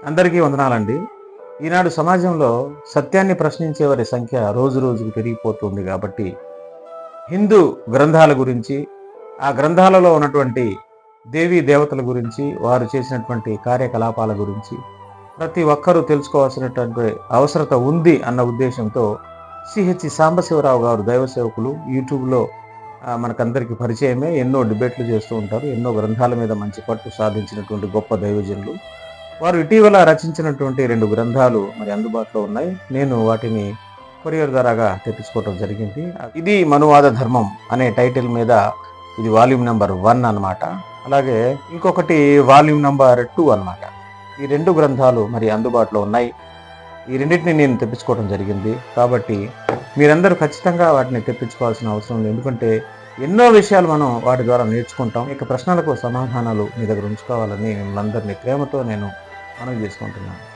అందరికీ వందనాలండి. ఈనాడు సమాజంలో సత్యాన్ని ప్రశ్నించేవారి సంఖ్య రోజు రోజుకు పెరిగిపోతుంది కాబట్టి హిందూ గ్రంథాల గురించి, ఆ గ్రంథాలలో ఉన్నటువంటి దేవీ దేవతల గురించి, వారు చేసినటువంటి కార్యకలాపాల గురించి ప్రతి ఒక్కరూ తెలుసుకోవాల్సినటువంటి అవసరత ఉంది అన్న ఉద్దేశంతో సిహెచ్ సాంబశివరావు గారు దైవ సేవకులు యూట్యూబ్లో మనకందరికీ పరిచయమే. ఎన్నో డిబేట్లు చేస్తూ ఉంటారు. ఎన్నో గ్రంథాల మీద మంచి పట్టు సాధించినటువంటి గొప్ప దైవజనులు. వారు ఇటీవల రచించినటువంటి 2 గ్రంథాలు మరి అందుబాటులో ఉన్నాయి. నేను వాటిని కొరియర్ ద్వారాగా తెప్పించుకోవడం జరిగింది. ఇది మనువాద ధర్మం అనే టైటిల్ మీద ఇది వాల్యూమ్ నెంబర్ 1 అన్నమాట. అలాగే ఇంకొకటి వాల్యూమ్ నెంబర్ 2 అన్నమాట. ఈ 2 గ్రంథాలు మరి అందుబాటులో ఉన్నాయి. ఈ రెండింటిని నేను తెప్పించుకోవడం జరిగింది. కాబట్టి మీరందరూ ఖచ్చితంగా వాటిని తెప్పించుకోవాల్సిన అవసరం ఉంది. ఎందుకంటే ఎన్నో విషయాలు మనం వాటి ద్వారా నేర్చుకుంటాం. ఇక ప్రశ్నలకు సమాధానాలు మీ దగ్గర ఉంచుకోవాలని మిమ్మల్ని అందరినీ ప్రేమతో నేను మనవి చేసుకుంటున్నాను.